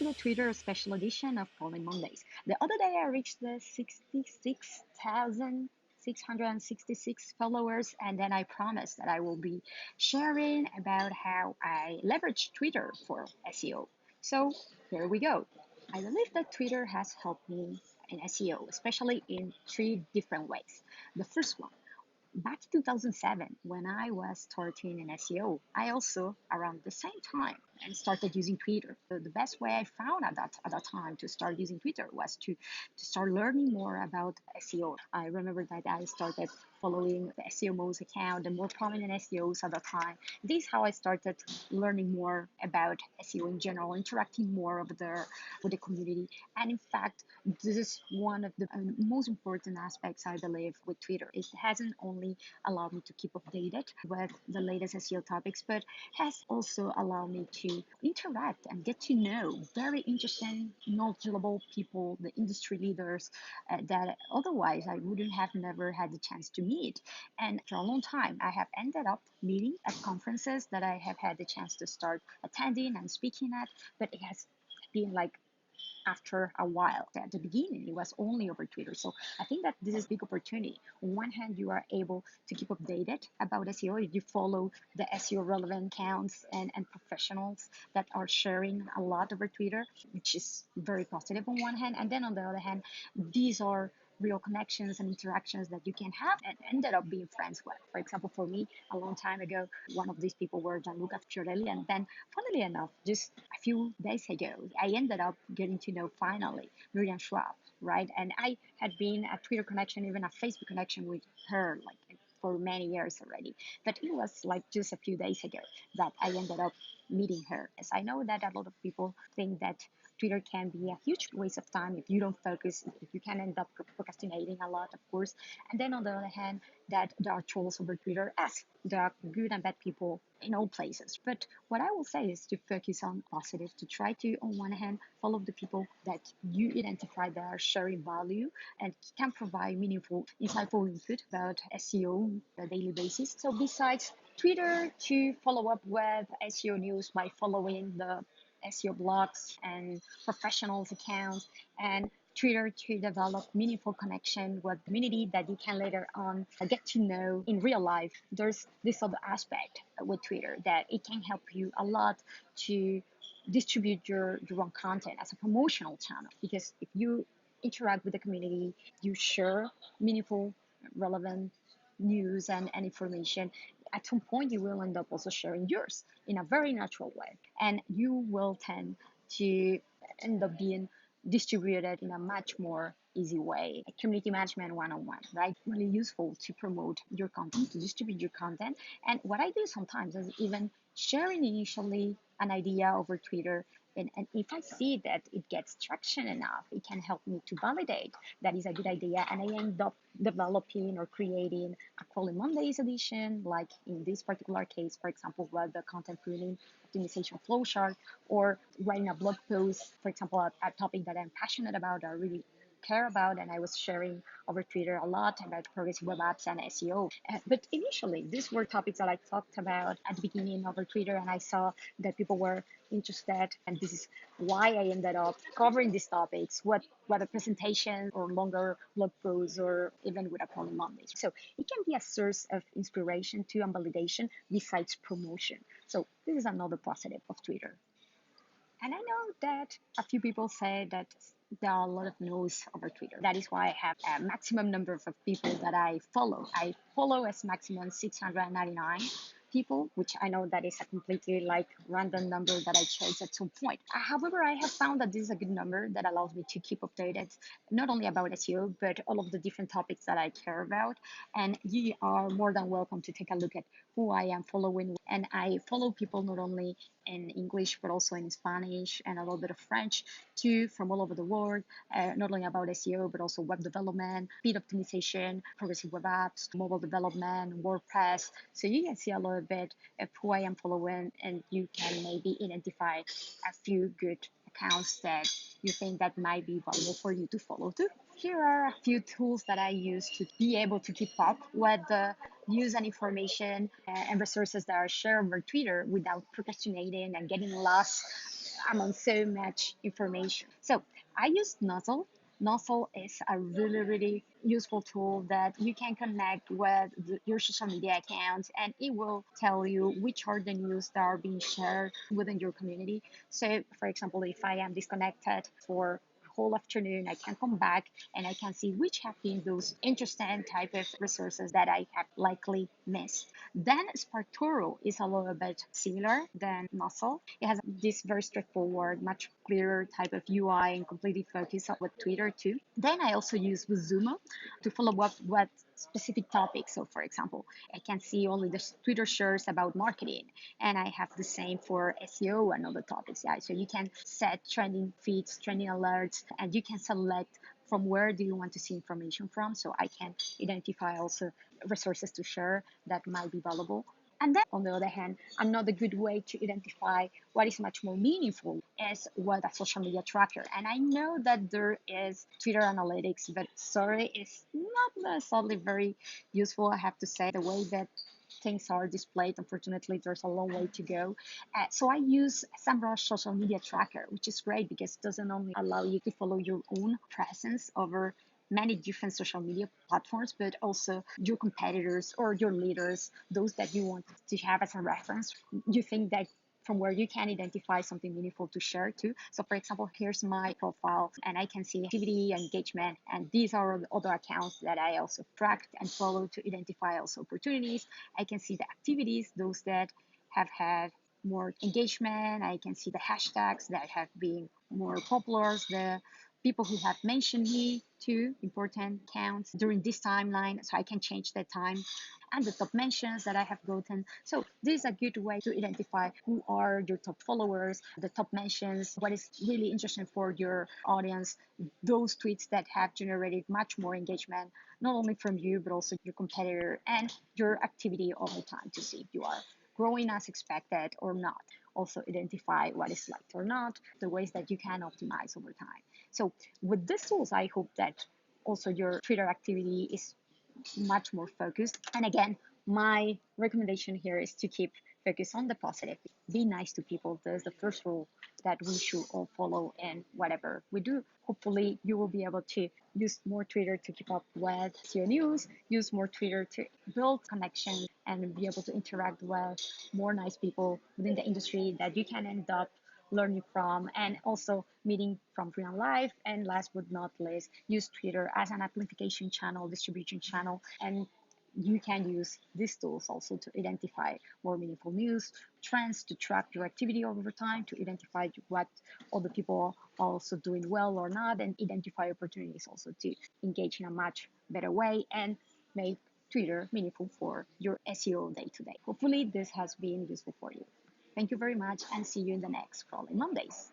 to the Twitter special edition of Calling Mondays. The other day I reached the 66,666 followers, and then I promised that I will be sharing about how I leverage Twitter for SEO. So here we go. I believe that Twitter has helped me in SEO, especially in three different ways. The first one, back in 2007, when I was starting in SEO, I also, around the same time, and started using Twitter. The best way I found at that time to start using Twitter was to start learning more about SEO. I remember that I started following the SEO Mo's account, the more prominent SEOs at the time. This is how I started learning more about SEO in general, interacting more with the community. And in fact, this is one of the most important aspects, I believe, with Twitter. It hasn't only allowed me to keep updated with the latest SEO topics, but has also allowed me to interact and get to know very interesting, knowledgeable people, the industry leaders that otherwise I wouldn't have never had the chance to meet. And for a long time, I have ended up meeting at conferences that I have had the chance to start attending and speaking at, but it has been like after a while. At the beginning, it was only over Twitter. So I think that this is a big opportunity. On one hand, you are able to keep updated about SEO if you follow the SEO relevant accounts and professionals that are sharing a lot over Twitter, which is very positive on one hand. And then on the other hand, these are real connections and interactions that you can have and ended up being friends with. For example, for me, a long time ago, one of these people were Gianluca Fiorelli, and then, funnily enough, just a few days ago, I ended up getting to know finally Miriam Schwab, right? And I had been a Twitter connection, even a Facebook connection with her, like for many years already. But it was like just a few days ago that I ended up meeting her. As I know that a lot of people think that Twitter can be a huge waste of time if you don't focus, if you can end up procrastinating a lot, of course. And then on the other hand, that there are trolls over Twitter, as there are good and bad people in all places. But what I will say is to focus on positive, to try to, on one hand, follow the people that you identify that are sharing value and can provide meaningful, insightful input about SEO on a daily basis. So besides Twitter, to follow up with SEO news by following the SEO blogs and professionals accounts, and Twitter to develop meaningful connection with community that you can later on get to know in real life. There's this other aspect with Twitter that it can help you a lot to distribute your own content as a promotional channel, because if you interact with the community, you share meaningful, relevant news and information, at some point you will end up also sharing yours in a very natural way, and you will tend to end up being distributed in a much more easy way. Community management one-on-one, right? Really useful to promote your content, to distribute your content. And what I do sometimes is even sharing initially an idea over Twitter, and if I see that it gets traction enough, it can help me to validate that is a good idea, and I end up developing or creating a Calling Mondays edition, like in this particular case, for example, with the content pruning optimization flowchart, or writing a blog post, for example, a topic that I'm passionate about, or really care about, and I was sharing over Twitter a lot about progressive web apps and SEO. But initially, these were topics that I talked about at the beginning over Twitter, and I saw that people were interested, and this is why I ended up covering these topics, whether presentations or longer blog posts or even with a Calling Mondays. So it can be a source of inspiration to and validation besides promotion. So this is another positive of Twitter. And I know that a few people say that there are a lot of noise over Twitter. That is why I have a maximum number of people that I follow. I follow as maximum 699 people, which I know that is a completely like random number that I chose at some point. However, I have found that this is a good number that allows me to keep updated, not only about SEO, but all of the different topics that I care about. And you are more than welcome to take a look at who I am following. And I follow people not only in English, but also in Spanish and a little bit of French too, from all over the world, not only about SEO, but also web development, speed optimization, progressive web apps, mobile development, WordPress. So you can see a little bit of who I am following, and you can maybe identify a few good accounts that you think that might be valuable for you to follow too. Here are a few tools that I use to be able to keep up with the news and information and resources that are shared over Twitter without procrastinating and getting lost among so much information. So I use Nozzle. Nozzle is a really, really useful tool that you can connect with your social media accounts, and it will tell you which are the news that are being shared within your community. So, for example, if I am disconnected for whole afternoon, I can come back and I can see which have been those interesting type of resources that I have likely missed. Then Spartoro is a little bit similar than Nozzle. It has this very straightforward, much clearer type of UI and completely focused with Twitter too. Then I also use Wuzumo to follow up with specific topics. So for example, I can see only the Twitter shares about marketing, and I have the same for SEO and other topics. Yeah, so you can set trending feeds, trending alerts, and you can select from where do you want to see information from. So I can identify also resources to share that might be valuable. And then, on the other hand, another good way to identify what is much more meaningful is with a social media tracker. And I know that there is Twitter analytics, but sorry, it's not necessarily very useful, I have to say, the way that things are displayed. Unfortunately, there's a long way to go. So I use SEMrush social media tracker, which is great because it doesn't only allow you to follow your own presence over many different social media platforms, but also your competitors or your leaders, those that you want to have as a reference. You think that from where you can identify something meaningful to share too. So for example, here's my profile and I can see activity, engagement, and these are the other accounts that I also tracked and follow to identify also opportunities. I can see the activities, those that have had more engagement. I can see the hashtags that have been more popular, the people who have mentioned me to important accounts during this timeline, so I can change the time and the top mentions that I have gotten. So this is a good way to identify who are your top followers, the top mentions, what is really interesting for your audience, those tweets that have generated much more engagement, not only from you, but also your competitor and your activity over time to see if you are growing as expected or not. Also identify what is liked or not, the ways that you can optimize over time. So with these tools, I hope that also your Twitter activity is much more focused. And again, my recommendation here is to keep focus on the positive. Be nice to people. There's the first rule that we should all follow in whatever we do. Hopefully, you will be able to use more Twitter to keep up with your news, use more Twitter to build connections and be able to interact with more nice people within the industry that you can end up learning from and also meeting from real life. And last but not least, use Twitter as an amplification channel, distribution channel, and you can use these tools also to identify more meaningful news, trends, to track your activity over time, to identify what other people are also doing well or not, and identify opportunities also to engage in a much better way and make Twitter meaningful for your SEO day to day. Hopefully, this has been useful for you. Thank you very much and see you in the next Crawling Mondays.